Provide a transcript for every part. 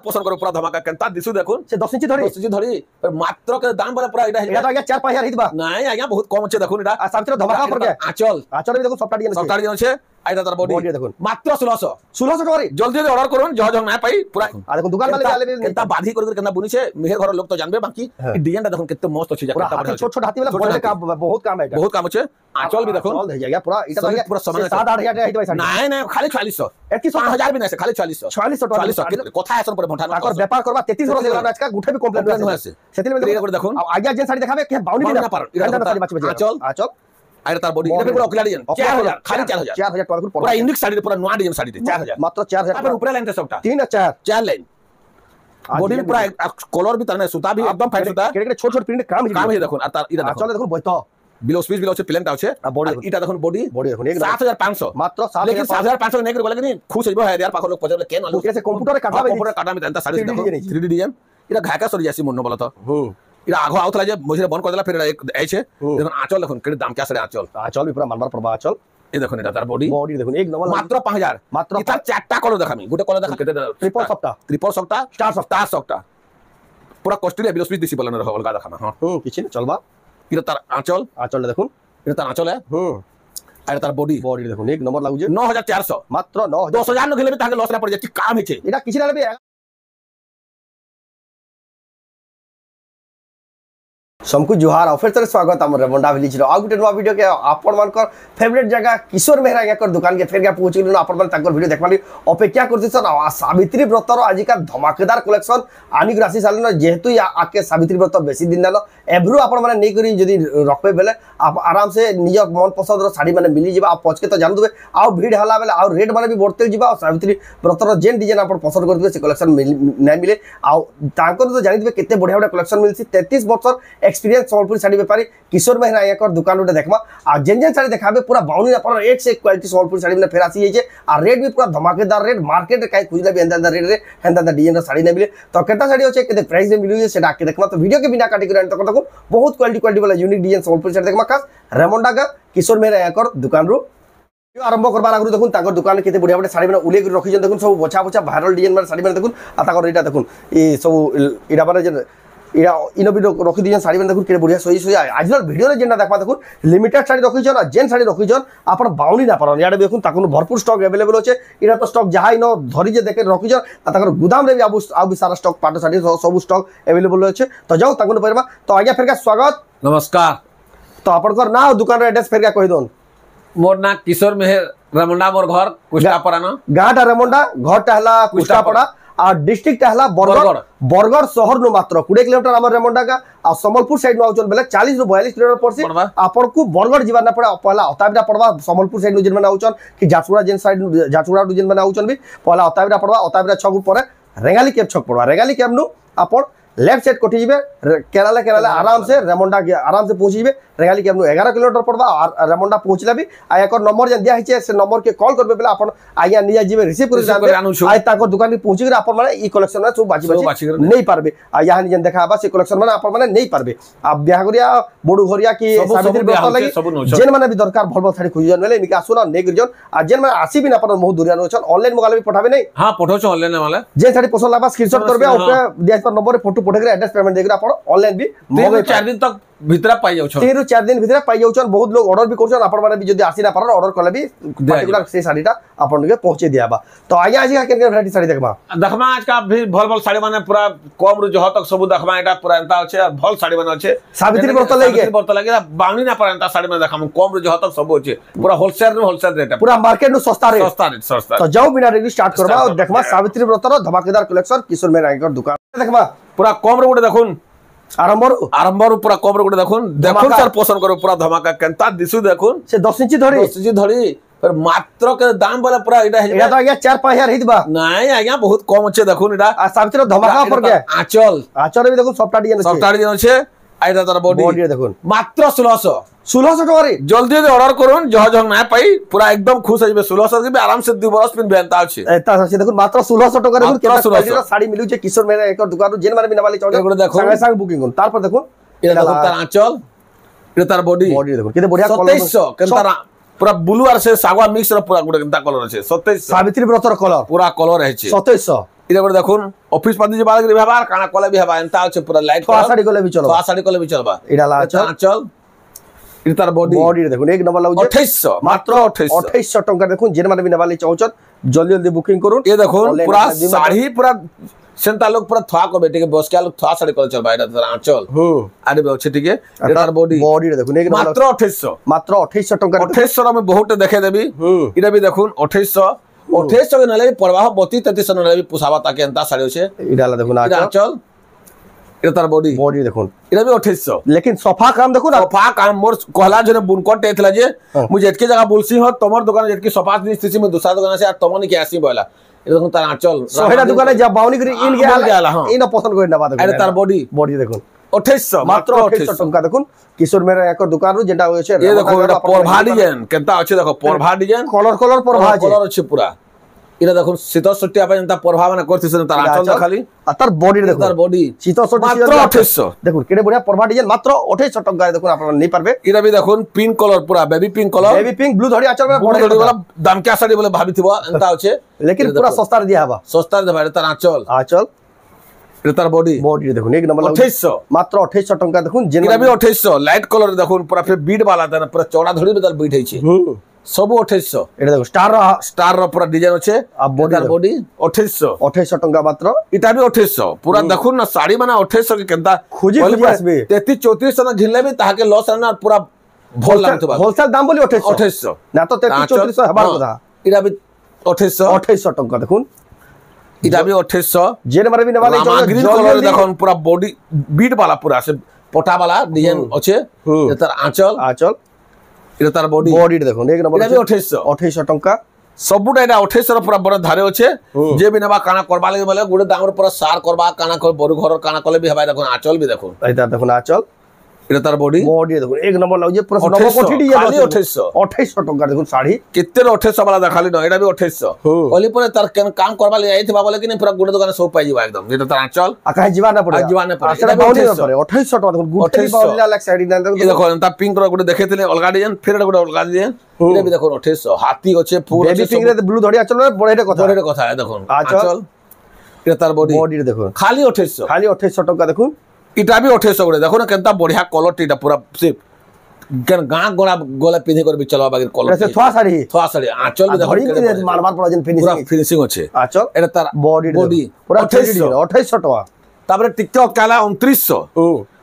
पसंद करो पूरा धमाका केनता दिसु देखुन से 10 इंच धरी मात्र के दाम बोले पूरा एटा तो आज्ञा 4-5 हजार हितबा नहीं आज्ञा बहुत कम अच्छे देखुन एटा सावित्री धमाका पर के आचल भी देखो सफ्टा डिजाइन अच्छे आइदा तार बॉडी देखुन मात्र 1600 टका जल्दी जल्दी ऑर्डर करूँ जह ना पाई पूरा देखो दुकान वाले आले केनता बाधी कर केनता बुनी छे मेहर घर लोग तो जानबे बाकी डिजाइन ता देखुन कितने मस्त अच्छे छोट छोट हाथी वाला बड़े काम बहुत काम है बहुत काम अच्छे आंचल भी देखो चल दे जाएगा पूरा इटा तो पूरा सामान 7-8 हजार हितबा साड़ी नहीं नहीं खाली 4400 5000 भी नहीं से खाली 4400 कथा आसन पर भंठा ताकर व्यापार करबा 33 वर्ष लागला आज का गुठे भी कंप्लेंट होय से सेतिल में देखो आज्ञा जेन साड़ी देखाबे के बाउनी भी ना पार आचल आइर तार बॉडी इटा पूरा ओकला डिजाइन 4000 खाली 4000 टका पूरा इंडिक साड़ी पूरा नया डिजाइन साड़ी 4000 मात्र 4000 पर ऊपर लाइन ते सबटा 3 और 4 लाइन बॉडी भी पूरा कलर भी तरने सूता भी एकदम फाइन सूता केड़े छोट छोट प्रिंट काम है देखो तार इटा चल देखो बइतो बिलो स्पीच बिलो प्लेन आछे बॉडी इटा देखो बॉडी देखो 7500 मात्र 7 लेकिन 7500 नहीं करे लेकिन खुश होइबो है यार पाखो लोग पजर केन आलू कैसे कंप्यूटर काटा में तंता साड़ी देखो 3D डिजाइन इटा घाका सरी जासी मन बोला तो इरा आगो आउतला जे मझे बंद कर देला फिर एक आइछे देखो आंचल देखो केड़े दाम क्या साड़े आंचल भी पूरा मानबार प्रभा आंचल ए देखो एटा तार बॉडी देखो एक नंबर मात्र 5000 मात्र इता चारटा कलर देखामी गुटे कलर देखा केते ट्रिपल सप्ताह स्टार सप्ताह पूरा कॉस्टली बिलो स्पीच दिसी बोलन रहल गा देखामा हां किछि न चलबा इरा तार आंचल देखो इरा तार आंचल है अरे तार बॉडी देखो एक नंबर लागु जे 9400 मात्र 10000 न घेले भी ताके लॉस रे पड़ जाती काम है छे इटा किछि ना भी सबको जुहार और फिर से स्वागत आम रेमुंडा विलेज आ गोटे नुआ वीडियो के आपण मानकर फेवरेट जगह किशोर मेहरा याकर दुकान के फेर के पहुंची गलो आपण मान ताकर वीडियो देखबाली अपेक्षा करछन सावित्री व्रतर आज का धमाकेदार कलेक्शन आनी राशि सालन जेहेतु आके सावित्री व्रत बेसी दिन नालो एभरू आपण माने नै करी जदी रखबे बेले आप आराम से निज मन पसंद रो साड़ी माने मिली जिबा आ पचके तो जान देबे आ भीड़ हला बेले आ रेट माने भी बढ़ते जिबा सावित्री व्रतर जेन डिजाइन आपण पसंद करबे से कलेक्शन नै मिले आ ताकर तो जानि देबे केते बढ़िया बढ़िया कलेक्शन मिलसी 33 वर्ष एक्सपीरियंस संबलपुर साड़ी व्यापारी किशोर मेहरा याकर दुकान उठे देखमा आ जेन साड़ी देखाबे पूरा बाउनी अपन एक से एक क्वालिटी संबलपुर साड़ी में फेर आसी जाइए आ रेट भी पूरा धमाकेदार रेट मार्केट रे काई खुजला भी एंदा रेट रे हेंदा डिजाइन साड़ी नै मिले तो केटा साड़ी होचे केते प्राइस में मिलु सेटा आके देखमा तो वीडियो के बिना काटी कर तो देखो बहुत क्वालिटी वाला यूनिक डिजाइन संबलपुर साड़ी देखमा खास रेमुंडा का किशोर मेहरा याकर दुकान रो आरंभ करबार आगु देखुन ताकर दुकान केते बढ़िया बढ़िया साड़ी में उल्लेख रखी जन देखुन सब बछा बछा वायरल डिजाइन में साड़ी में देखुन आ ताकर एटा देखुन ए सब इडा बारे जे इरा इनो भी रखी दिजन साड़ी में देखुन के बढ़िया सही सही आज वीडियो रे जेना देखबा देखुन लिमिटेड साड़ी रखी जन जेन साड़ी रखी जन आपण बाउनी ना पारन याडे देखुन ताकुन भरपूर स्टॉक अवेलेबल होचे इरा तो स्टॉक जहा इनो धरी जे देखे रखी जन ताकर गोदाम रे भी आबु सारा स्टॉक पाटो साड़ी सब स्टॉक अवेलेबल होचे तो जाओ ताकुन परबा तो आज्ञा फेर का स्वागत नमस्कार तो आपनकर ना दुकान रे एड्रेस फेर का कहि दोन मोर ना किशोर मेहर रेमुंडा मोर घर कुष्टापड़ा ना गाटा रेमुंडा घर टहला कुष्टापड़ा आ डिस्ट्रिक्ट टहला बरगढ़ शहर नु मात्र 20 किलोमीटर हमर रेमुंडा का आ संबलपुर साइड नु आउचन बेले 40 ରୁ 42 किलोमीटर पड़सी आपन को बरगढ़ जीवा ना पड़ा पहला अताबिरा पड़वा संबलपुर साइड नु जिन माने आउचन कि जाचुड़ा जेन साइड जाचुड़ा नु जिन माने आउचन भी पहला अताबिरा पड़वा अताबिरा छक ऊपर रेगाली कैब छक पड़वा रेगाली कैब नु आपन लेफ्ट साइड कोठी जीबे केरला आराम से रेमुंडा के आराम से पहुंची जीबे रेगाली के 11 किलोमीटर पड़वा और रेमुंडा पहुंचला भी आ एक नंबर जे दिया हिचे से नंबर के कॉल करबे बेला अपन आइया निया जीबे रिसीव कर जानबे आइ ताको दुकान पे पहुंची के अपन माने ई कलेक्शन में सब बाजी नहीं पारबे आ यहां निजन देखाबा से कलेक्शन माने अपन माने नहीं पारबे आ बियाहगरिया बडू घरिया की सावित्री व्रत लागि जेन माने भी दरकार भल भल साड़ी खुजी जन बेले निका सुना नहीं करजन आ जेन माने आसी भी ना अपन बहुत दूरिया न छन ऑनलाइन मंगाले भी पठाबे नहीं हां पठो छ ऑनलाइन वाला जे साड़ी पसंद लागबा स्क्रीनशॉट करबे और दिया पर नंबर फोटो पठे के एड्रेस पेमेंट देकर अपन ऑनलाइन भी 4 दिन तक भितरा पाई जाउ छ 3 ରୁ 4 दिन भितरा पाई जाउ छन बहुत लोग ऑर्डर भी करछन अपन माने भी जदी आसी ना पारन ऑर्डर करले भी पर्टिकुलर से साड़ीटा अपन के पहुंचे दियाबा तो आगे आज का केन वैरायटी साड़ी देखबा आज का भी भल भल साड़ी माने पूरा कम रु जह तक सब देखबा एटा पूरा एंता होचे भल साड़ी माने होचे सावित्री व्रत लगे बाउनी ना परंता साड़ी माने देखम कम रु जह तक सब होचे पूरा होलसेल रेट पूरा मार्केट नु सस्ता रेट तो जाओ बिना रेडी स्टार्ट करबा और देखबा सावित्री व्रत रो धमाकेदार कलेक्शन किशोर मेहरा याकर दुकान देखबा पूरा कम रु गुटे देखुन आरंभ पूरा कम गुटे देखुन सर पसंद करो पूरा धमाका केनता दिसु देखुन से 10 इंच धरी पर मात्र के दाम बोले पूरा एटा तो आज्ञा 4-5 हजार हितबा नहीं आज्ञा बहुत कम अच्छे देखुन एटा आ सावित्री धमाका पर के आचल भी देखुन सफ्टा डिजाइन अच्छे आइदा तार बॉडी देखुन मात्र 1600 टका रे जल्दी जल्दी ऑर्डर करूँ जह ना पाई पूरा एकदम खुश हो 1600 के भी आराम से 2 बरस पिन बेनता अछि एता से देखुन मात्र 1600 टका रे केटा क्वालिटी साड़ी मिलु जे किशोर मेहरा एकर दुकान रो जेन माने बिना वाली चौक देखो संगे संग बुकिंग कोन तार पर देखुन एटा देखुन तार आंचल एटा तार बॉडी देखुन केते बढ़िया कलर 2700 केनता पूरा ब्लू और से सागवा मिक्स रो पूरा गुटे केनता कलर अछि 27 सावित्री व्रत रो कलर पूरा कलर अछि 2700 এটা করে দেখুন অফিস পাতি যে বালা ব্যবহার কানা কলে भी हवा एंता আছে পুরা লাইট থোয়া শাড়ি কলে भी চলবা থোয়া শাড়ি কলে भी চলবা এটা লা আঁচল এটা তার বডি দেখুন এক নম্বর লাগুছে 2800 মাত্র 2800 টাকা দেখুন যে মানে বিনা বালি চাউচত জলদি জলদি বুকিং করুন ये দেখুন পুরা শাড়ি পুরা সেন্তা লোক পুরা থোয়া করবে ঠিক বস কে লোক থোয়া শাড়ি করে চলবা এটা তার আঁচল আরে আছে ঠিক এটা তার বডি দেখুন এক নম্বর মাত্র 2800 মাত্র 2800 টাকা 2800 আমি বহুত দেখে দেবি এটা भी দেখুন 2800 के नले प्रवाह 32-33 नले पुसावा ताके अंता साड़ी होছে এটা দেখুন আঁচল এটা তার বডি দেখুন এটা भी 2800 लेकिन सफा काम देखो ना सफा काम मोर कहला जने बुनकोट एथला जे मुझे एटके जगह बोलसी हो तमर दुकान एटके सफा स्थिति में दूसरा दुकान से तमन के आसी बोला এটা দেখুন তার আঁচল সোহেলা দোকানে যা বাউনি করে ইন গেলা ইনা পছন্দ করে না বাদ এটা তার বডি দেখুন 2800 মাত্র 2800 টাকা দেখুন কিশোর মেরা এক দোকান যেটা হয়েছে এই দেখো এটা পরভা ডিজাইন কেনতা আছে দেখো পরভা ডিজাইন কলর পরভা আছে কলর আছে পুরা এটা দেখুন শীতল আপনি তা পরভা মানে করতেছেন তার আঁচল খালি আর তার বডি দেখুন তার বডি শীতল মাত্র 2800 দেখুন কেড়ে বড়িয়া পরভা ডিজাইন মাত্র 2800 টাকা দেখুন আপনারা নিতে পারবে এটা भी দেখুন পিঙ্ক কলর পুরা বেবি পিঙ্ক ব্লু ধরি আচল বড় ধরি वाला দাম কে শাড়ি বলে ভাবিথিব এন্তা আছে लेकिन पूरा सस्ता দিয়া হবা সস্তা দেবা এটা তার আঁচল এটা তার বডি দেখুন এক নম্বর 2800 মাত্র 2800 টাকা দেখুন এটা भी 2800 লাইট কলর দেখুন পুরা ফির বিট वाला দেন পুরা চওড়া ধরি বেদাল বিট হইছে সব 2800 এটা দেখো স্টার র পুরা ডিজাইন আছে আর বডি 2800 টাকা মাত্র এটা भी 2800 পুরা দেখুন না শাড়ি মানে 2800 के কেনতা খুঁজি আসবে 33 34 না ঝিললে भी তাহাকে লস না পুরা ভল লাগতো হোলসেল দাম বলি 2800 না তো 33 34 হবার কথা এটা भी 2800 টাকা দেখুন এটা भी 2800 জেনে মারবি না वाले গ্রিন কলর দেখুন পুরা বডি বিট वाला পুরা আছে পটা वाला ডিজাইন আছে এটা তার আঁচল এটা তার বডি দেখুন এক নম্বর এটা 2800 টাকা सबुटा এটা 2800 পুরা বড় ধারে আছে যে বিনা বা কানা করবা লাগে বলে গুড়ে দামর পুরা সার করবা কানা কর বড় ঘর কানা কলে भी हवाई দেখুন আঁচল भी দেখুন এটা দেখুন আঁচল এটা তার বডি দেখুন এক নম্বর লাগছে পুরো নবকটি ডিজাইন খালি 2800 টাকা দেখুন শাড়ি কেতে 2800 वाला দেখালি না এটা भी 2800 কলি পরে তার কেন কাম করবা লাগে আইথবা বলে কি পুরা গুড়ে দোকানে সব পাই যাবা একদম এটা তার আঁচল আকাশ জীবন না পড়ে এটা 2800 টাকা দেখুন গুটি বাউলি লাগ শাড়ি দেন দেখুন তা পিঙ্ক র গুড়ে দেখাইতেলে অলগা ডিজাইন ফের গুড়ে অলগা ডিজাইন এটা भी দেখুন 2800 হাতি আছে ফুল বেবি পিঙ্ক রে ব্লু ধরি আঁচল বড় এটা কথা দেখুন আঁচল এটা তার বডি দেখুন খালি 2800 টাকা দেখুন এটা भी 2800 করে দেখো না কেনতা বড়িয়া কলরটি এটা পুরা সিপ কেন গাঁ গোড়া গলা পিনে করবি চলবা বাগের কলর এটা থোয়া শাড়ি আঁচল দেখো মারবার পর যেন ফিনিশিং আছে আঁচল এটা তার বডি পুরা 2800 টাকা তারপরে টিকটক কালা 2900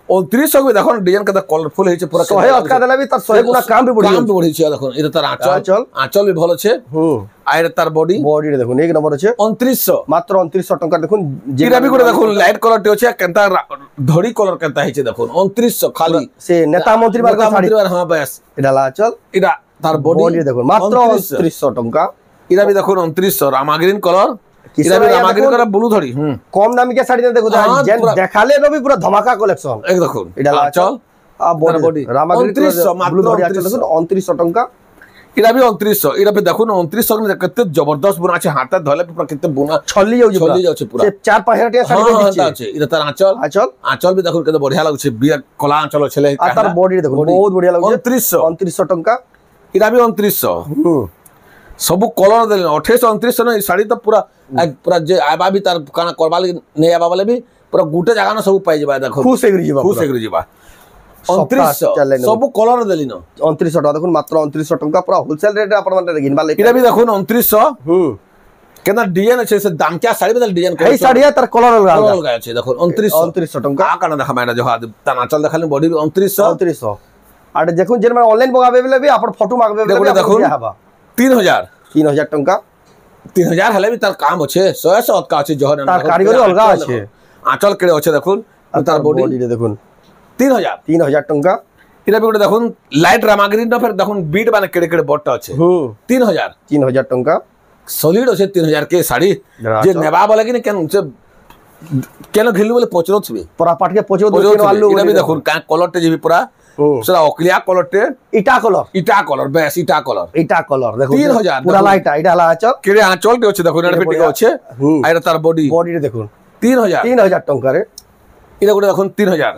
2900 দেখো ডিজাইন কত কলরফুল হইছে পুরা 100 অটকা দেলা भी তার 100 গুণা কাম বড়িছে দেখো এটা তার আঁচল भी ভালো আছে আর এটা তার বডি দেখুন এক নম্বর আছে 2900 মাত্র 2900 টাকা দেখুন যেটা भी করে দেখুন লাইট কলরটি আছে কেনতা ধড়ি কলর কেনতা হইছে দেখুন 2900 খালি সে নেতা মন্ত্রী বার শাড়ি হ্যাঁ বাস এটা আঁচল এটা তার বডি দেখুন মাত্র 2900 টাকা এটা भी দেখুন 2900 রামাগ্রিন কলর এটা भी রামাগ্রিন কলর ব্লু ধড়ি কম দামি কে শাড়ি দেখো দেখালে নবি পুরো ধমাকা কালেকশন এক দেখুন এটা আঁচল আর বডি রামাগ্রিন 2900 ব্লু ধড়ি আঁচল দেখুন 2900 টাকা এটা भी 2900 এটা भी দেখুন 2900 में কত জবরদস্ত বুনা আছে হাতে ধলে পুরো কত বুনা ছলি যাচ্ছে পুরো 4-5 টাকা শাড়ি দিচ্ছে এটা তার আঁচল भी দেখুন কত বড়িয়া লাগছে বিয়া কলা আঁচল ছেলে আর তার বডি দেখুন বহুত বড়িয়া লাগছে 2900 টাকা এটা भी 2900 सब कलर देले 2829 ना साड़ी तो पूरा पूरा जे आबा भी तार काना करबा ले नै आबा वाले भी पूरा गुटे जगह ना सब पाई जेबा देखो खुश एग्री जीवा 2900 सब कलर देली न 2900 টাকা দেখুন মাত্র 2900 টাকা পুরো হোলসেল রেটে আপনারা মানে কিনবা লাগে এটা भी দেখুন 2900 কেনা ডিজাইন আছে সে দাম क्या साड़ी बदल डिजाइन এই শাড়ি তার কলর अलग আছে দেখুন 2900 টাকা आ কানা দেখা মাইনা জহা তানা চল দেখালি বডি 2900 আর দেখুন যে মানে অনলাইন মগাবে বলে भी আপন ফটো মাগবে বলে দেখুন 3000 টাকা 3000 হলে भी তার কাম আছে 100 का আছে জহর তার কারিগরি অলগা আছে আঁচল কেড়ে আছে দেখুন তার বডি দেখুন 3000 টাকা এটা भी দেখুন লাইট রামাগ্রিন না ফের দেখুন বিট মানে কেড়ে কেড়ে বটটা আছে 3000 টাকা সলিড আছে 3000 के শাড়ি যে নেবা বলে কি কেন কেন ঘিলু বলে পচরো থিবে পুরা পাটকে পচরো দুটো আলু এটা भी দেখুন কলরতে জিবি পুরা সেটা অক্লিয়া কলরতে ইটা কলর বেশ ইটা কলর দেখুন 3000 পুরা লাইট এটা লা আঁচল কেড়ে আঁচলটি আছে দেখুন এটা পেটে আছে আর এটা তার বডি দেখুন 3000 টাকা রে এটা করে দেখুন 3000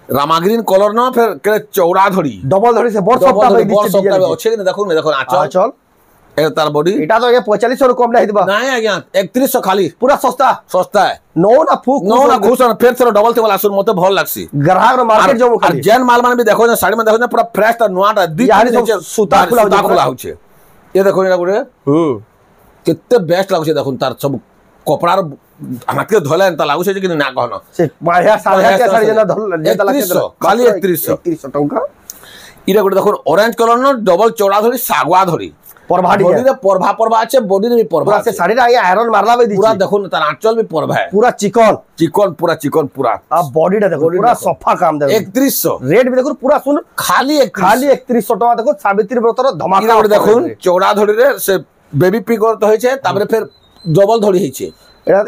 রামাগ্রিন কলর না ফের কেড়ে চৌড়া ধরি ডবল ধরি সে বড় সপ্তাহ আছে কিন্তু দেখুন আঁচল এটা তার বডি এটা তো 4500 রু কম নাই দিবা নাই আজ্ঞা 3100 খালি পুরা সস্তা সস্তা है নো না ফুক नो ना घुसन फेर से डबल थे वाला सुन मते भल लागसी ग्राहक रो मार्केट जो और खाली जेन माल मान भी देखो ना साड़ी में देखो ना पूरा फ्रेश ता नोआटा दी यानी सब सूता खुला होचे ये देखो ना गुरे कितने बेस्ट लागछे देखो तार सब कपड़ा हाथ के धोले ता लागछे कि ना कहनो से बढ़िया साड़ी जना धल जेता लागे 3100 खाली 3100 टंका इरा गुरे देखो ऑरेंज कलर न डबल चौड़ा धरी सागवा धरी परभा बॉडी रे परभा আছে बॉडी रे भी परभा से साड़ी रे आयरन मारला बे दी पूरा देखो ना तार आंचल भी परभा है पूरा चिकन पूरा अब बॉडी टा देखो पूरा सफा काम देखो 3100 रेट भी देखो पूरा सुन खाली 3100 टका देखो सावित्री व्रतर धमाका देखो चौड़ा धड़ी रे से बेबी पिक तो होइछे तापरे फिर डबल धड़ी होइछे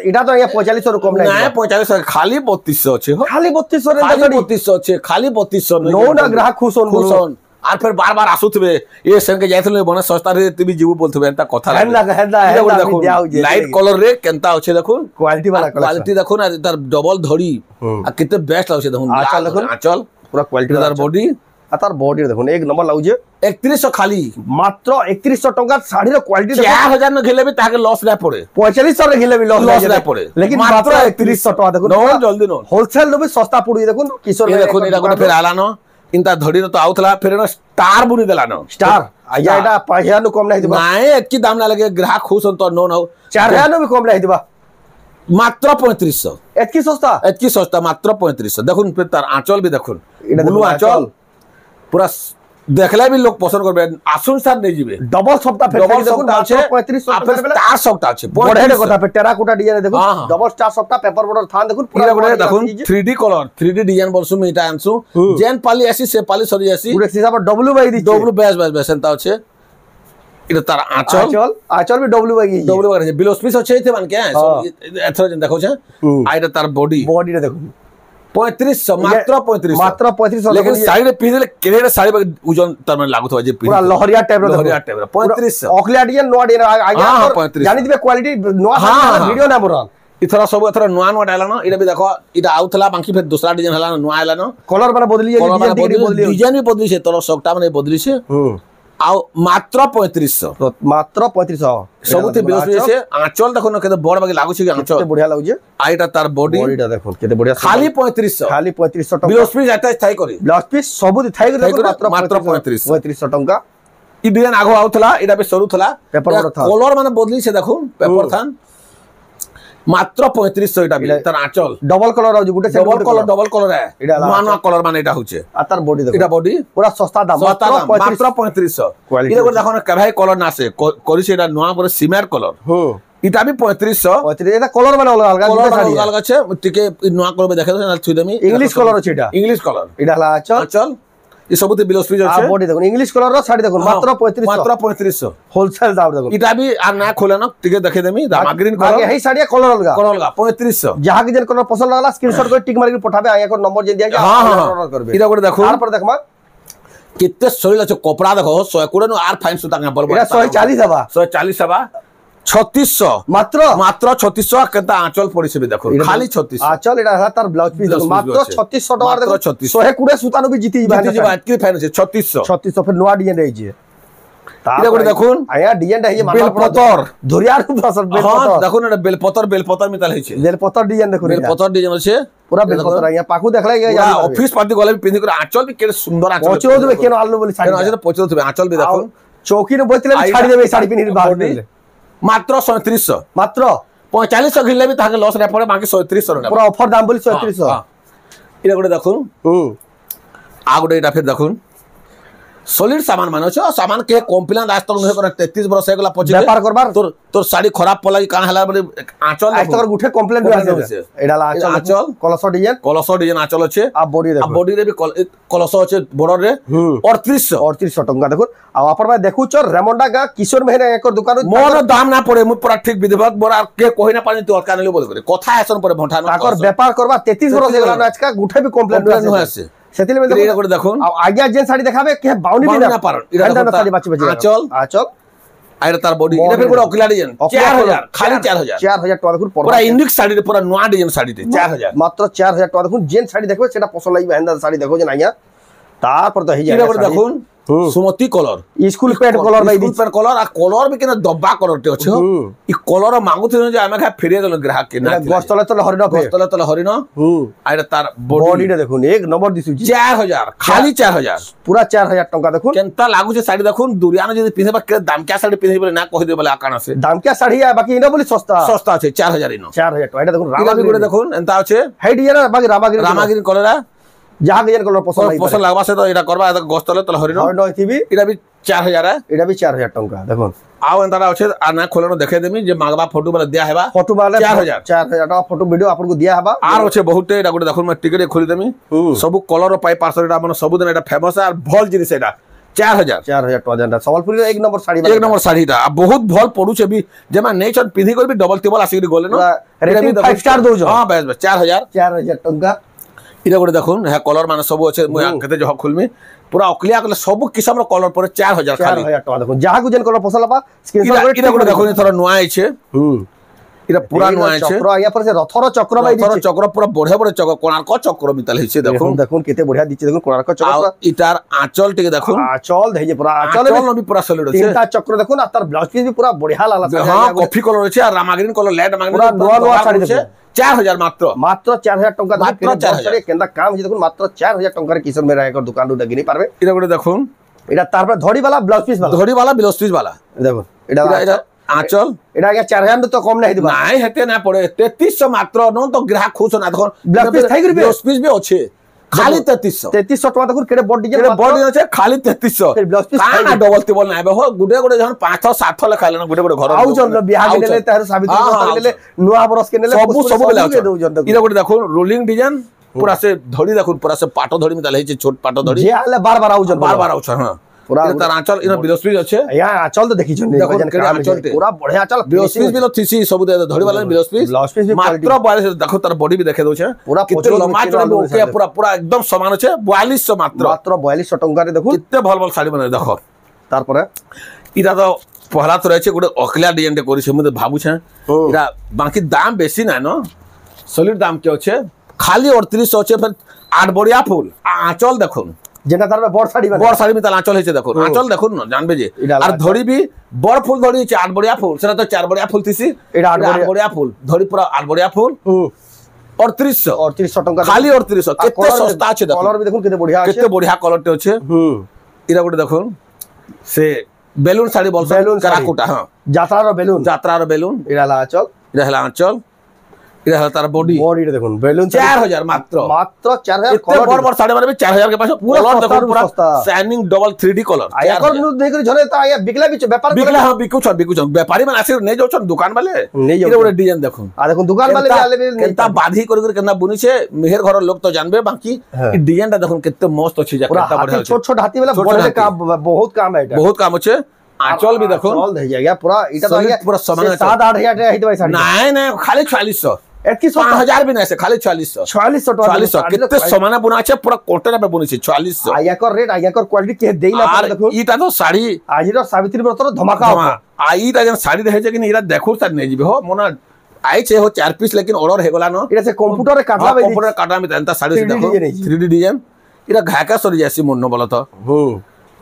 এটা তো 4500 রু কম নাই না 4500 খালি 3200 আছে हो খালি 3200 রে খালি 3200 আছে খালি 3200 নো না গ্রাহক খুশন আর फिर बार-बार आसुथबे ए संगे जाइथले बने सस्ता रे तुबी जीव बोलथबे एंता कथा हेंदा देखो लाइट कलर रे केनता होछे देखो क्वालिटी वाला क्वालिटी देखो ना तार डबल धड़ी आ कितने बेस्ट लागछे देखो आंचल पूरा क्वालिटी तार बॉडी आ तार बॉडी देखो एक नंबर लागछे 3100 खाली मात्र 3100 टका साड़ी रो क्वालिटी 4000 न घेले भी ताके लॉस ना पड़े 4500 रे घेले भी लॉस ना पड़े लेकिन मात्र 3100 टका देखो नो जल्दी नो होलसेल रो भी सस्ता पड़ी देखो किशोर ये देखो एटा कोन फिर आला न इंता धड़ी तो आउथला फिर न स्टार बुनी देला न स्टार आया एटा 5000 नु कम नहीं दिबा नाए एतकी दाम ना लगे ग्राहक खुश होन तो नो 4000 नु भी कम नहीं दिबा मात्र 3500 एतकी सस्ता मात्र 3500 देखुन फिर तार आंचल भी देखुन ब्लू आंचल पूरा देखले भी लोग पसंद करबे आसुन साथ नहीं जीबे डबल सप्ताह फेर डबल देखो আছে 3500 आपन स्टार सप्ताह আছে बड़े কথা पे टेराकोटा डिजाइन देखो डबल स्टार सप्ताह पेपर बॉर्डर थान देखो पूरा बड़े देखुन 3D कलर 3D डिजाइन बरसु में इटा आनसु जेन पाली आसी से पाली सरी आसी पूरे हिसाब डब्ल्यू बाई दी डब्ल्यू बेस एंता আছে এটা তার आंचल भी डब्ल्यू बाई डब्ल्यू बाई बिलोस पिस আছে थे मान के एथर जन देखो छ आइटा तार बॉडी रे देखो 3500 मात्र 3500 लेकिन साड़ी रे पिनले केरे साड़ी ओजन तर में लागु थवा जे पूरा लहरिया टाइप रो 3500 ऑकलिया डिजाइन नो डिजाइन आगे जानि दिबे क्वालिटी नो वीडियो ना बोरा इथरा सब इथरा नुआ डाला न इटा भी देखो इटा आउथला बाकी फिर दूसरा डिजाइन हला नुआ आला न कलर माने बदली डिजाइन भी बदली छे तोर सकटा माने बदली छे आ मात्र 3500 मात्र 3500 सबते बिलस से आंचल देखो न केते बड़ बाकी लागु छे आंचल बढ़िया लागु छे आइटा तार बॉडीटा देखो केते बढ़िया खाली 3500 टका बिलस पीस जाता स्थाई करी बिलस पीस सब थाई करी मात्र 3500 टका ई डिजाइन आगो आउथला इटा भी सरू थला पेपर कलर माने बदली छे देखो पेपर थान मात्र 3500 एटा भी तार आंचल डबल कलर आउ गुटे डबल कलर है नुआ कलर माने एटा होचे आ तार बॉडी देखो एटा बॉडी पूरा सस्ता दाम मात्र 3500 इले को देखो न केभाई कलर ना से करी से एटा नुआ पर सिमेंट कलर इटा भी 3500 एटा कलर माने अलग अलग छे टिके नुआ कलर में देखे न छुदेमी इंग्लिश कलर छै एटा इंग्लिश कलर एटा ला आंचल ये सबते बिलोस पीस আছে बॉडी देखो इंग्लिश कलर रो साड़ी देखो मात्र 3500 होलसेल दाम देखो इटा भी आ ना खोले न टिके देखे देमी दाम ग्रीन कलर आगे हे साड़ी कलर अलग 3500 जहां के जन कलर पसंद लागला स्क्रीनशॉट कर टिक मार के पठाबे आया को नंबर जे दिया के ऑर्डर करबे इटा को देखो तार पर देखमा कितने सही আছে कपड़ा देखो 100 कोड़े नो आर फाइन सुता बल एटा 140 हवा 140 हवा 3600 मात्र 3600 केता आंचल पड़िसे भी देखो खाली 3600 आंचल एटा है तार ब्लाउज पीस मात्र 3600 टका देखो 100 कुड़े सुतानो भी जीती जीती जीवा की फाइन से 3600 फिर नवा डिजाइन रही जे इटा को देखुन आया डिजाइन रही बेलपतर धुरियार दसर बेलपतर देखुन एटा बेलपतर मितल है छे बेलपतर डिजाइन देखो बेलपतर डिजाइन छे पूरा बेलपतर आया पाखु देखले या ऑफिस पार्टी गले पिंदी कर आंचल भी के सुंदर आंचल पचो देबे केनो आलो बोली साड़ी आज पचो देबे आंचल भी देखो चौकी ने बोतले छाड़ी देबे साड़ी पिनी बाहर दे मात्र 3700 मात्र 4500 घिले भी ताके लॉस रे पड़े बाकी 3700 रे पूरा ऑफर दाम बोली 3700 इरा गोटे देखुन आ गोटे इटा फिर देखुन सॉलिड सामान माने छ सामान के कॉम्प्लेन आज तक न 33 बरस हे गला पछि व्यापार करबार तोर साड़ी खराब पला कि कान हला बोले आंचल आज तक गुठे कॉम्प्लेन भी आसे एडा ला आंचल कलसो डिजाइन आंचल अछि आ बॉडी देखो बॉडी रे भी कलसो अछि बॉर्डर रे 3800 टका देखो आ अपन में देखु छ रेमंडा गा किशोर मेहरा एकर दुकान मोर दाम ना पड़े मु पूरा ठीक विधिवत बोरा के कोहि ना पानी तो कान ले बोल करे कथा आसन पर भंठान आकर व्यापार करबा 33 बरस हे गला आज का गुठे भी कॉम्प्लेन न आसे सेतिले में देखो आज्ञा जेन साड़ी देखाबे के बाउंडी भी ना पारन इरा साड़ी बाची बजे आंचल आइरा तार बॉडी इरा फिर पूरा अकला डिजाइन 4000 खाली 4000 टका देखो पूरा यूनिक साड़ी पूरा नया डिजाइन साड़ी 4000 मात्र 4000 टका देखो जेन साड़ी देखो सेटा पसंद लागिबे हेंदा साड़ी देखो जे नाइया तार पर तो हे जाय इरा देखो सुमति कलर स्कूल पैंट कलर भाई स्कूल पैंट कलर आ कलर भी केना दब्बा कलर टे अछि ई कलर मांगु थे जे आमे खा फेरिए देल ग्राहक के ना गस्तले तले हरिण गस्तले हरिण आइरा तार बॉडी रे देखुन एक नंबर दिसु 4000 खाली 4000 पूरा 4000 टंका देखुन केनता लागु छे साड़ी देखुन दुरिया ने जे पिनबा के दाम क्या साड़ी पिनबे बोले ना कहि दे बोले आकाना से दाम क्या साड़ी है बाकी इनो बोली सस्ता सस्ता छे 4000 इनो 4000 टका एटा देखुन रामागिरी गुडे देखुन एंता छे हाइट ये ना बाकी रामागिरी कलर जहां के कलर पसंद लागबा से तो एटा करबा गस्तले तले हरिण हरिण थीबी एटा भी 4000 है एटा भी 4000 टंका देखुन आउ एंता अछि आ ना खोलनो देखे देमी जे मांगबा फोटो वाला दिया हेबा फोटो वाला 4000 टका फोटो वीडियो आपन को दिया हेबा आर अछि बहुत एटा गुडे देखुन मैं टिकट खोली देमी सब कलर पाई पार्सल एटा मन सब दिन एटा फेमस है और भल जिनिस एटा 4000 टका संबलपुर एक नंबर साड़ी एक नंबर साड़ी ता बहुत भल पडु छे भी जेमा नै छन पिंधी कर भी डबल टेबल आसी गोले न रेटिंग 5 स्टार दो जो हां बस 4000 टका इरा गुडे देखुन है कलर माने सब अछि मु केते जो खुलमी पूरा अकलिया कलर सब किस्म रो कलर पर 4000 खाली 4000 टका देखुन जहां को जेन कलर पसंद बा स्क्रीनशॉट इरा गुडे देखुन थोड़ा नुआ आइछे इरा पूरा नुआ आइछे चक्र आया पर से रथर चक्र भाई रथर चक्र पूरा बढ़िया बढ़िया चक्र कोणार्क चक्र मितल हिसे देखुन देखुन केते बढ़िया दिचे देखुन कोणार्क चक्र इटार आंचल टिके देखुन आंचल देजे पूरा आंचल न भी पूरा सॉलिड अछि तीनटा चक्र देखुन आ तार ब्लाउज पीस भी पूरा बढ़िया लागला हां कॉफी कलर अछि आ रामाग्रीन कलर लाइट माग्रीन पूरा नवा साड़ी देखुन 4000 मात्र 4000 टका मात्र 4000 केंदा काम जे देखुन मात्र 4000 टका रे किशन में रायकर दुकान दु दगिनी पारबे इरा गुडे देखुन एटा तार पर धड़ी वाला ब्लाउज पीस वाला ब्लाउज पीस वाला देखुन एटा आंचल एटा के 4000 तो कम नहीं दिबा नाही हेते ना पड़े 3300 मात्र न तो ग्राहक खुश ना देखो ब्लाउज पीस थाई ब्लाउज पीस भी अछि खाली 3300 टका देखुन केडे बॉडी डिजाइन केडे बॉडी अछि खाली 3300 फिर ब्लाउज पीस का डबल टेबल ना हो गुडे गुडे जहन 5 7 लेखाले ना गुडे गुडे घर आउ जन बियाह के लेले तार साबित्री कर लेले नुआ बरस के लेले सब बेले दउ जन इरा गुडे देखो रोलिंग डिजाइन पूरा से धड़ी देखो पूरा से पाटो धड़ी में तले छै छोट पाटो धड़ी जे आले बार-बार आउ जन बार-बार आउ छ हां पूरा तार आंचल इन ब्लाउज पीस अछि या आंचल तो देखि जन आंचल पूरा बढ़िया आंचल ब्लाउज पीस भी थीसी सब दे धड़ी वाला ब्लाउज पीस मात्र 42 देखो तार बॉडी भी देखे दउ छ पूरा किते लम्बा चौड़ा ओके पूरा पूरा एकदम समान छै 4200 मात्र 4200 टका रे देखो किते भल भल साड़ी बने देखो तार पर इरा तो पहला तो रहছে गुडे अकलिया डिजाइन दे करिसे मु भाबु छ इरा बाकी दाम बेसी ना न सॉलिड दाम के छै खाली 3800 छै फिर 8 बढ़िया फूल आंचल देखो जेना तार में बड़ साड़ी में ताला आंचल है देखो आंचल देखो न जानबे जे और धड़ी भी बड़ फूल धड़ी छै 8 बढ़िया फूल सेना तो 4 बढ़िया फूल थिसी एटा 8 बढ़िया फूल धड़ी पूरा 8 बढ़िया फूल 3800 टका खाली 3800 केते सस्ता छै देखो कलर भी देखो केते बढ़िया कलर टे छै इरा गुडे देखो से बेलून साड़ी बोल कराकुटा हां जात्रा रो बेलून इरा ला आंचल इरा हला तार बॉडी रे देखुन बेलून 4000 मात्र 4000 कलर बड़ बड़ साड़ी माने 4000 के पास पूरा देखो पूरा शाइनिंग डबल 3D कलर आयकर नु देख जने त आया बिकला बिच व्यापार बिकला हां बिकु छ व्यापारी माने आसे नै जाउ छ दुकान वाले इरा बड़े डिजाइन देखो आ देखो दुकान वाले भी आले केनता बाधी कर केना बुनी छे मेहर घर लोग तो जानबे बाकी ई डिजाइन ता देखो कितने मस्त अछि जा केनता बढ़िया छोट छोट हाथी वाला बड़े काम बहुत काम है बहुत काम छै आंचल भी देखो आंचल दे जाएगा पूरा इटा तो आया पूरा सामान 7-8 हजार हित भाई साड़ी नहीं खाली 4400 5000 भी नहीं से खाली 4400 कितने सामान बुना छै पूरा कोटन पे बुनी छै 4400 आया कर रेट आया कर क्वालिटी के देइला पर देखो इटा तो साड़ी आज रो सावित्री व्रत धमाका आई ता जन साड़ी रहे छै कि इरा देखो साड़ी नहीं जीबे हो मोना आई छे हो 4 पीस लेकिन ऑर्डर हे गोला न इरा से कंप्यूटर रे काटला में तंता साड़ी से देखो 3D डिजाइन इरा घाका सरी जासी मोनो बोला तो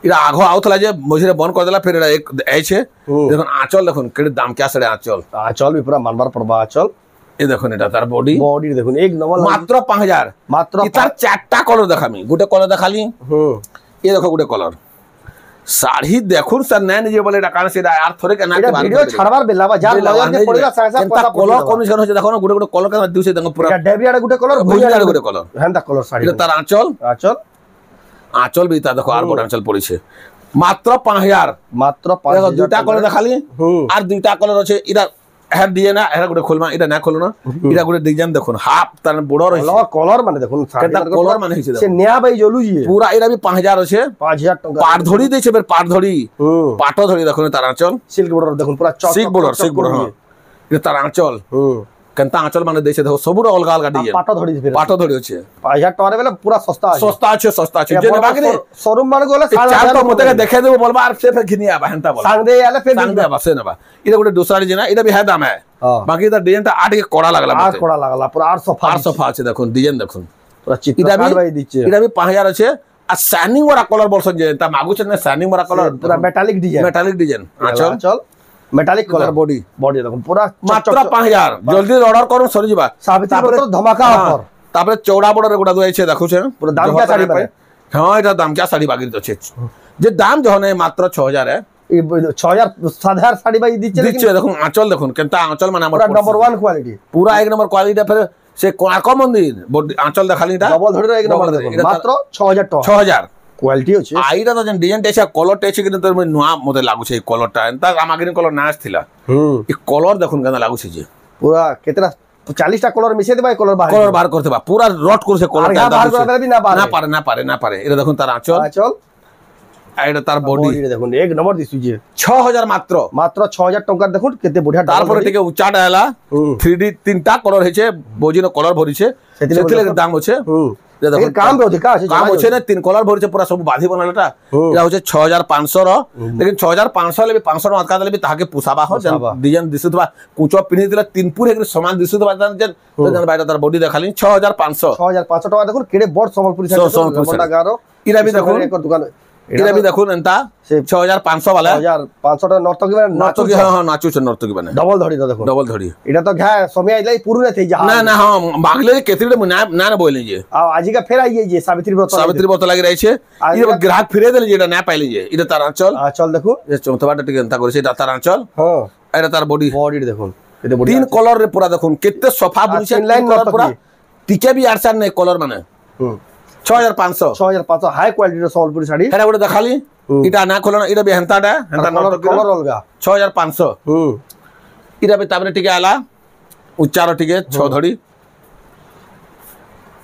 इरा आगो आउथला जे मझिरे बंद कर देला फिर एक आई छे देखो आंचल देखो केडे दाम क्या सड़े आंचल भी पूरा मानबार पड़बा आंचल ए देखो एटा तार बॉडी देखो एक नंबर मात्र 5000 मात्र इतार चारटा कलर देखामी गुटे कलर देखाली ये देखो गुटे कलर साड़ी देखुन सर नैन जे बोले कान से यार थोड़े के ना के वीडियो छाड़बार बेलावा जार लगा के पड़ेला सासा पता कलर कॉम्बिनेशन हो देखो ना गुटे गुटे कलर के दिउसे देखो पूरा डेबियाडा गुटे कलर भुजिया गुटे कलर हेंदा कलर साड़ी तार आंचल भी ता देखो आर बड़ आंचल पड़ी छे मात्र 5000 मात्र 5000 दुटा कलर देखाली आर दुटा कलर अछि इरा हेड दिए ना हेड गुटे खोलमा इटा ना खोलो ना इटा गुटे डिजाइन देखो हाफ तार बड़ो रही कलर माने देखो केटा कलर माने हिसे से नया भाई जोलू जी पूरा इरा भी 5000 अछि 5000 टका पाट धड़ी दे छे बेर पाट धड़ी पाटो धड़ी देखो तार आंचल सिल्क बॉर्डर देखो पूरा सिल्क बॉर्डर हां ये तार आंचल केनता आंचल माने देसे देखो सबुर अलग अलग डिजाइन पाटो धड़ी अछि 5000 टका रे पूरा सस्ता अछि जे बाकी रे शोरूम माने गोला चार तो मते देखे देबो बोलबा आर से फिर घिनिया बा हंता बोल सांग दे आले फिर सांग दे बा से ना बा इदा गुटे दूसरा डिजाइन इदा भी है दाम है बाकी इदा डिजाइन ता 8 के कोड़ा लागला मते 8 कोड़ा लागला पूरा 8 सफा अछि देखो डिजाइन देखो पूरा चित्रा भाई दीचे इदा भी 5000 अछि आ शाइनिंग वाला कलर बोलसन जे ता मागु छन शाइनिंग वाला कलर पूरा मेटालिक डिजाइन आंचल मेटालिक कलर बॉडी देखो पूरा मात्र 5000 जल्दी ऑर्डर करू सरी जीवा सावित्री ब्रतर धमाका ऑफर तापर चौड़ा बड़ रे गुडा दुआई छे देखु छे पूरा दाम क्या साड़ी पर हां एटा दाम क्या साड़ी बागिर छे जे दाम जो है मात्र 6000 है 6000 7000 साड़ी भाई दीचे देखो आंचल देखो केनता आंचल माने पूरा नंबर 1 क्वालिटी पूरा एक नंबर क्वालिटी फिर से कोणार्क मंदिर आंचल देखाली डबल धड़ी रे एक नंबर देखो मात्र 6000 टका 6000 क्वालिटी अछि आइरा तो जन डिजाइन टेसा कलर टेसे कि तो नुआ मते लागु छे कलर टा एंता आमागिन कलर नाच थिला ई कलर देखुन केना लागु छे जे पूरा केतना 40 टा कलर मिसे देबा कलर बाहर करते बा पूरा रट कर से कलर बाहर करबा भी ना पारे एरा देखुन तार आंचल आइरा तार बॉडी देखुन एक नंबर दिसु जे 6000 मात्र 6000 टका देखुन केते बढ़िया तार पर टिके उच्चा डाला 3D तीनटा कलर हेचे बोजिनो कलर भरी छे सेतिले दाम होछे ये देखो काम भी अधिका আছে काम होछे ने तीन कलर भरी छे पूरा सब बाधी बनालाटा एरा होछे 6500 रो लेकिन 6500 ले 500 मातका देले भी ताके पुसाबा हो डिजाइन दिसुतबा कुचो पिनि दिले तीन पूरे एक समान दिसुतबा जन बाइटा तार बॉडी देखाली 6500 टका देखो केडे बड़ संबलपुरी साइड बड़ा गारो इरा भी देखो एक दुकान इरा भी देखो एंता 6500 वाला 6500 टका नर्तकी बने नाचो की हां नाचो छ नर्तकी बने डबल धड़ी देखो डबल धड़ी इटा तो घा समय आइलाई पुरुने थई जा ना हां मागले केतरी ना बोले जे आ आजी का फेर आइए जे सावित्री व्रत लागि रही छे ई ग्राहक फिरे देले जेटा ना पाइले जे इटा तार आंचल देखो ये चौथाटा टिके एंता करे छे तार आंचल हां एटा तार बॉडी देखो केते बॉडी तीन कलर रे पूरा देखो केते सफा बुनी छे लाइन कलर पूरा टिके भी आरसान नै कलर माने 6500 हाई क्वालिटी रो संबलपुरी साड़ी एटा गोटे देखाली इटा ना खोलना इटा भी हेंताटा कलर अलगा 6500 इटा भी ताबरे टिके आला उच्चार टिके 6 धड़ी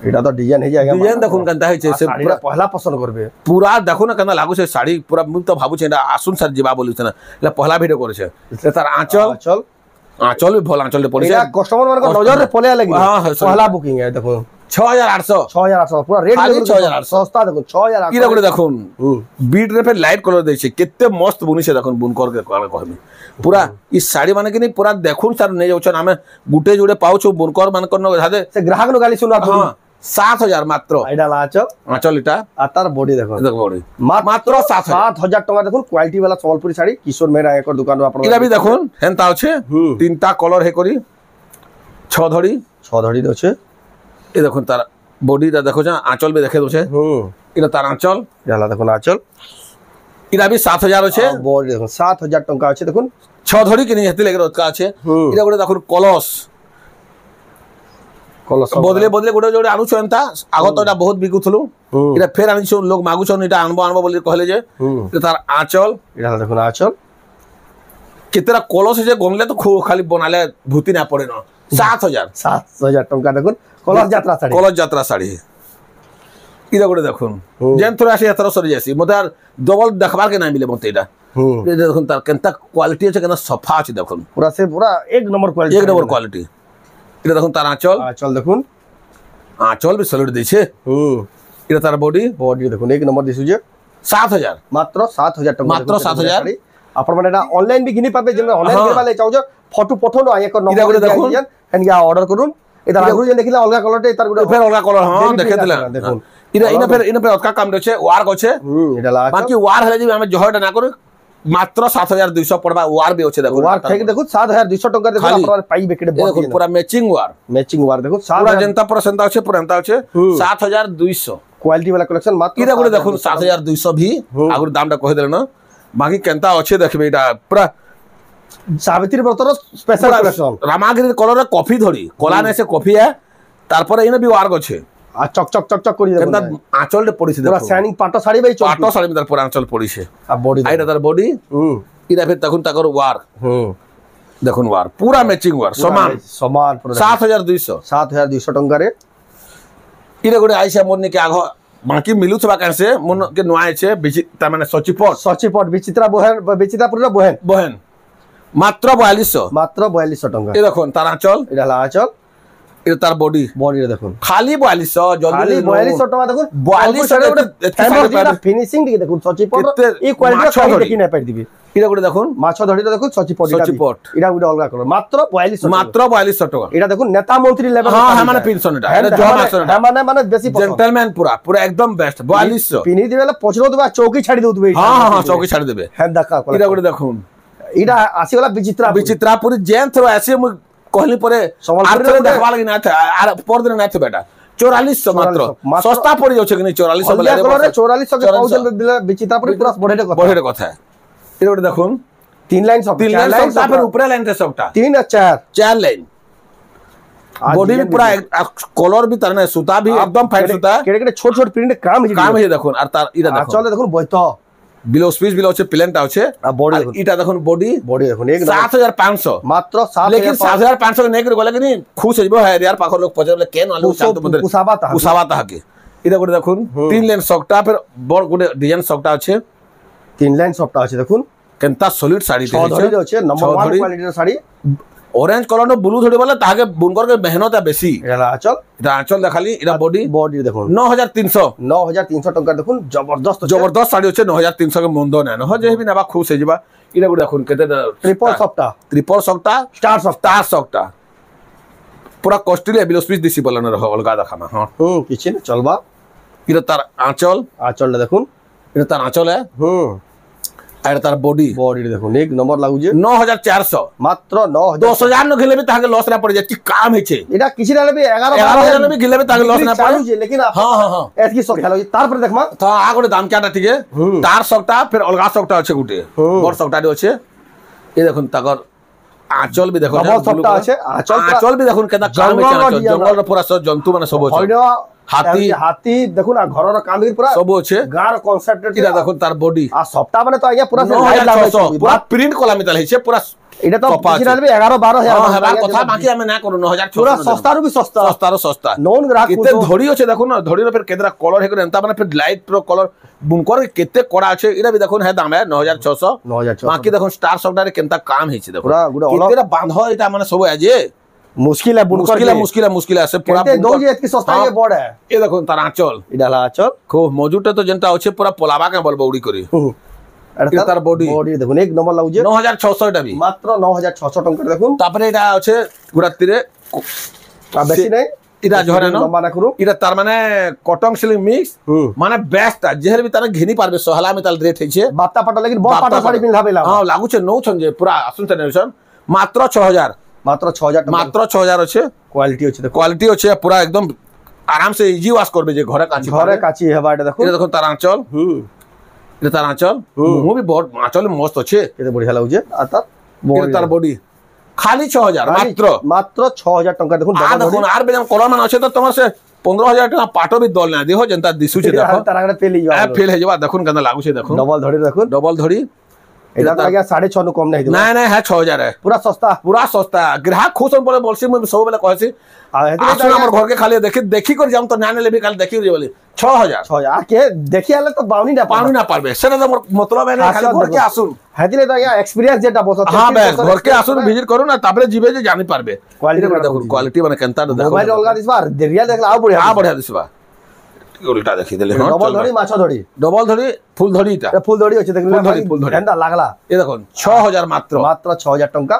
इटा तो डिजाइन हे जाएगा डिजाइन देखुन कंता है से पूरा पहला पसंद करबे पूरा देखो ना कंदा लागु छे साड़ी पूरा मु तो भाबु छे आसुन सर जीवा बोलु छे ना ले पहला वीडियो करे छे तार आंचल भी भल आंचल रे पड़ी छे कस्टमर मन को नजर रे पले लगी पहला बुकिंग है देखो 6800 पूरा रेट 6800 सस्ता देखो 6800 इरा गुडे देखुन बीट रे पे लाइट कलर दे छे केते मस्त बुनी छे देखुन बुन कर के कहबी पूरा ई साड़ी माने कि नहीं पूरा देखुन सर नै जाउछन हमें गुटे जुडे पाउछु बुनकर मान करनो हादे से ग्राहक नो गाली सुनवा हां 7000 मात्र आइडा आंचल इटा आ तार बॉडी देखो बॉडी मात्र 7000 टका देखुन क्वालिटी वाला संबलपुरी साड़ी किशोर मेहरा एकर दुकान अपन इरा भी देखुन हेंता अछि तीनटा कलर हे करी 6 धड़ी दे छै ए देखो तार बॉडी दा देखो आंचल भी देखे दोछे इरा तार आंचल जाला देखो आंचल इरा भी 7000 अछि बॉडी देखो 7000 टका अछि देखो 6 धड़ी कि नहीं हेते लेके रोज का अछि इरा गोटे देखो कलस बदले गोटे जोडे आनु छनता आगो तो एटा बहुत बिकुथलु इरा फेर आनि छ लोग मागु छन एटा आनबो बोली कहले जे तार आंचल इरा देखो आंचल कितरा कलस जे गमले तो खाली बनाले भूति ना पड़े न 7000 टका देखो कलर यात्रा साड़ी इरा गोटे देखुन जेन थोड़ा से यात्रा सरी जासी मते डबल देखबार के ना मिले मते एटा देखुन तार केनता क्वालिटी আছে केना सफा আছে দেখুন पूरा एक नंबर क्वालिटी इरा देखुन तार आंचल देखुन आंचल भी सॉलिड दै छे इरा तार बॉडी देखुन एक नंबर दिसु जे 7000 मात्र 7000 टका मात्र 7000 अपन माने एटा ऑनलाइन भी घिनी पाबे जेन ऑनलाइन करबा ले चाहो फोटो पठोनो आए कर नंबर देखुन एंड या ऑर्डर करूँ इधर आगु जे देखिला अलगा कलर टे इधर गुडे फेर अलगा कलर हां देखे दिला देखुन इना फेर अलगा काम रछे वार गछे इडा ला बाकी वार हले जे हमें जहड ना करू मात्र 7200 पड़बा वार भी होछे देखो वार ठीक देखो 7200 टका देखो अपन पाई बेकेडे देखो पूरा मैचिंग वार देखो पूरा जनता परसेंट होछे पुरंता होछे 7200 क्वालिटी वाला कलेक्शन मात्र इरा गुडे देखो 7200 भी आगु दाम टा कहि देले न बाकी केनता होछे देखबे इटा पूरा सावित्री व्रतर स्पेशल कलेक्शन रामागिरी कलर कॉफी धड़ी कला ने से कॉफी है तारपर इने भी वार गछे आ चक करी केनता आंचल रे पड़ी छे पूरा शाइनिंग पाटो साड़ी भाई पाटो साड़ी में पूरा आंचल पड़ी छे आ बॉडी आइडा तार बॉडी इरा फिर तखुन तकर वार देखुन वार पूरा मैचिंग वार समान पूरा 7200 टंका रे इरे गोटे आइसा मोरने के आगो बाकी मिलु छबा कैसे मन के नुआए छे ता माने सचिपट विचित्रापुर बहन मात्र 4200 टंका ए देखो तार आंचल इरा ला आंचल इरा तार बॉडी रे देखो खाली 4200 जल्दी 4200 टका देखो 4200 फिनिशिंग देखो सचिपट ई क्वालिटी देखि नै पाइ दिबी এটা গুটে দেখুন মাছ ধরিটা দেখুন সচিপট সচিপট এটা গুটে অলগা কলর মাত্র 4200 মাত্র 4200 টাকা এটা দেখুন নেতা মন্ত্রী লেভেল হ্যাঁ মানে পিনসন এটা জমা মাছন এটা মানে বেশি জেন্টলম্যান পুরা একদম বেস্ট 4200 পিনি দিবেলে পছরো দেবা চৌকি ছাড়ি দেউ দিবে হ্যাঁ চৌকি ছাড়ি দেবে হ্যাঁ দেখা এটা গুটে দেখুন এটা আসিগলা বিচিত্রাপুরি জেন থ্রো আসি মু কহলি পরে আর থ্রো দেখবা লাগি না আর পরদিন না বেটা 4400 মাত্র সস্তা পড়ি যাচ্ছে কি 4400 বলে 4400 কে পাউজেল দিলে বিচিত্রাপুরি পুরা বড়ের কথা এটা গুটে দেখুন 3 লাইন সব 3 লাইন সব তারপর উপরে লাইন তে সবটা 3 আর 4 লাইন बॉडी भी पूरा कलर भी तरने सूता भी एकदम फाइन सूता केड़े केड़े छोट छोट प्रिंट काम है देखो और तार इरा देखो चले देखो बयतो बिलो स्पीच बिलो আছে প্লেনটা আছে আর বডি দেখুন এটা দেখুন বডি দেখুন 7500 মাত্র 7500 लेकिन 7500 কে নেকরে গলে কি খুশ হইবো হ্যাঁ यार পাখর লোক পছরে কেন আলু চান্ত বদলে কুসাবাতা হাকে এটা করে দেখুন 3 লাইন সকটা ফির বড় গুডে ডিজাইন সকটা আছে 3 লাইন সকটা আছে দেখুন কেনতা সলিড শাড়ি আছে নম্বর 1 কোয়ালিটির sari orange colour no blue थोड़ी बोले ताके बुनकर के मेहनत है बेसी এটা আঁচল দেখালি এটা বডি দেখুন 9300 টাকা দেখুন জবরদস্ত শাড়ি হচ্ছে 9300 কে মন্দ না ন যে বি নেবা খুশ হয়ে যাবা এটা গুলো দেখুন কেতে ট্রিপল সফটা স্টার সফটা পুরা কস্টলি বিলো স্পিচ দিছি বলন রহ অলগা দেখামা হ্যাঁ কিছু না চলবা এটা তার আঁচলটা দেখুন এটা তার আঁচল আর তার বডি দেখুন এক নম্বর লাগুছে 9400 মাত্র 10000 ন গেলে তাকে লস না পড়ে যায় কি কাম হইছে এটা কিছু না লেবে 11000 ন গেলে তাকে লস না পড়ে যায় लेकिन हां এতকি সব খেলা তারপরে দেখমা তো আগরে দাম কেটা ঠিক তার সবটা ফির অলগা সবটা আছে গুটে বড় সবটা আছে এই দেখুন তাকর আঁচল বি দেখুন ডবল সবটা আছে আঁচল বি দেখুন কেটা কাম হইছে জঙ্গলর পুরা সব জন্তু মানে সব আছে হাতি দেখুন আর ঘরর কামির পুরা সব আছে গার কনসেপ্ট এটা দেখুন তার বডি আর সবটা মানে তো আইয়া পুরা লাইট লাগাইছে পুরা প্রিন্ট কলা মিতাল হইছে পুরা এটা তো কিছু না 11-12 কথা বাকি আমি না করু 9600 পুরা সস্তারু বি সস্তা নন গ্রাহক কেতে ধড়ি আছে দেখুন না ধড়ির ফের কেতরা কলর হেকরে এন্তা মানে ফের লাইট প্রো কলর বুনকর কেতে করা আছে এটা বি দেখুন হে দাম 9600 বাকি দেখুন স্টার সফটওয়্যারে কেনতা কাম হইছে দেখুন কেতেরা বাঁধ এটা মানে সব আছে मुश्किल है मुश्किल है पूरा दो जी इतनी सस्ता है बड़ है ये देखो तार आंचल इडाला आंचल खूब मौजूद है तो जनता আছে पूरा पोलाबा के बल बौड़ी करी এটা তার বডি দেখুন এক নম্বর লাগুছে 9600 এটা বি মাত্র 9600 টাকা দেখুন তারপরে এটা আছে গুড়াতিরে বেশি নাই এটা ঝরে না লম্বা করু এটা তার মানে কটন সিলিং মিক্স মানে বেস্ট যেহের বি তার ঘিনি পারবে সহলা মেটাল রেট হইছে বাত্তা পাটা লাগি বড় পাটা শাড়ি পিনধাবে লাগা हां লাগুছে নৌছন যে পুরা আসুন জেনারেশন মাত্র 6000 মাত্র 6000 মাত্র 6000 আছে কোয়ালিটি আছে পুরা একদম আরাম সে ইজি ওয়াশ করবে যে ঘরে কাচি হেবা এটা দেখুন তার আঁচল এটা তার আঁচল মু বি বড় আঁচল মস্ত আছে এটা বড়িয়া লাগুছে আর তার বডি খালি 6000 মাত্র 6000 টাকা দেখুন দেখুন আর বেজাম কলর মান আছে তো তোমার সে 15000 টাকা পাটো বি দল না দেখো জনতা দিসুছে দেখো তার আগে ফেল হয়ে যাবা দেখুন কেন লাগুছে দেখুন ডবল ধড়ি এটা তো আগে 6.5 नु कम नहीं ना ना है 6000 है पूरा सस्ता ग्राहक खुश बोले बोलसी मैं सब बेले कहसी आसुन हमर घर के खाली देखी कर जाम तो नाने लेबी काल देखी बोले 6000 के देखि आले तो पाउनी ना पारबे सेना तो मतलब है खाली घर के आसुन हेतिले तो या एक्सपीरियंस जेटा बसत हां बस घर के आसुन विजिट करू ना तापरे जीवे जे जानि पारबे क्वालिटी माने केनता देखो मोबाइल अलगा दिसबा देरिया देखला आ बढ़िया दिसबा उल्टा देखि देले डबल धड़ी माछा धड़ी डबल धड़ी फुल धड़ी এটা ফুল ধড়ি আছে দেখুন ফুল ধড়ি ঠান্ডা লাগলা এই দেখুন 6000 মাত্র 6000 টাকা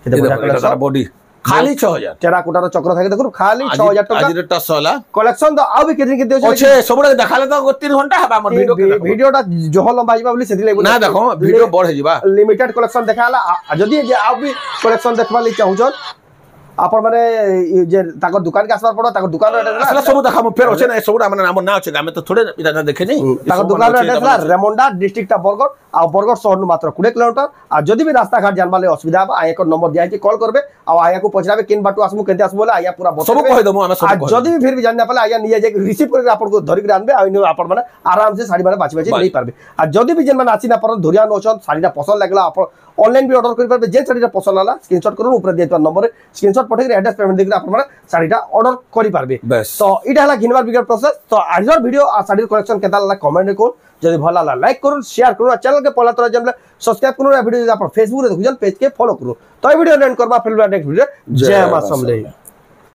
এটা তার বডি খালি 6000 টেরাকোটার চক্র থাকে দেখুন খালি 6000 টাকা আজিরটা সলা কালেকশন তো আউ বি কেদিন কেতে আছে সবরে দেখালে তো 3 ঘন্টা হবে আমার ভিডিওটা জহল লম্বা যাবা বলি সেদি লাগবে না দেখো ভিডিও বড় হই যাবা লিমিটেড কালেকশন দেখালা যদি যে আউ বি কালেকশন দেখবালি চাহুছন আপন মানে যে তাকর দোকান কে আসবার পড়ো তাকর দোকান আসলে সব দেখামু ফের আছে না সব মানে নাম না আছে আমি তো থোড়ে এটা না দেখে নেই তাকর দোকান এড্রেস রেমন্ডা ডিস্ট্রিক্টটা বরগড় আর বরগড় শহর মাত্র 20 কিলোমিটার আর যদি भी রাস্তা ঘাট জানবালে অসুবিধা হবে আয়া কো নম্বর দিয়াই কল করবে আর আয়া কো পছরাবে কিন বাটু আসমু কেনতে আসবো বলে আয়া পুরা সব কই দেবো আমি সব আর যদি भी फिर भी জাননা পালে আয়া নিয়ে যে রিসিভ করে আপন কো ধরি করে আনবে আই নো আপন মানে আরাম সে শাড়ি মানে বাঁচি নেই পারবে আর যদি भी যেন মানে আসি না পারন ধরিয়া নচন শাড়িটা পছন্দ লাগলা আপন অনলাইন भी অর্ডার করি পারবে যে শাড়িটা পছন্দ লাগলা স্ক্রিনশট করুন উপরে দিয়ে তোর নম্বরে স্ক্রিনশট পঠাই এড্রেস পেমেন্ট দিয়ে আপন মানে শাড়িটা অর্ডার করি পারবে তো এটা হলা ঘিনবার বিগর প্রসেস তো আজর ভিডিও আর শাড়ির কালেকশন কেতা লাগলা কমেন্ট করুন যদি ভালো লাগলা লাইক করুন শেয়ার করুন আর চ্যানেল কে পহলা তোরা জানলে সাবস্ক্রাইব করুন আর ভিডিও যদি আপন ফেসবুক রে দেখুন পেজ কে ফলো করুন তো এই ভিডিও এন্ড করবা ফির নেক্সট ভিডিও জয় মা সমলে।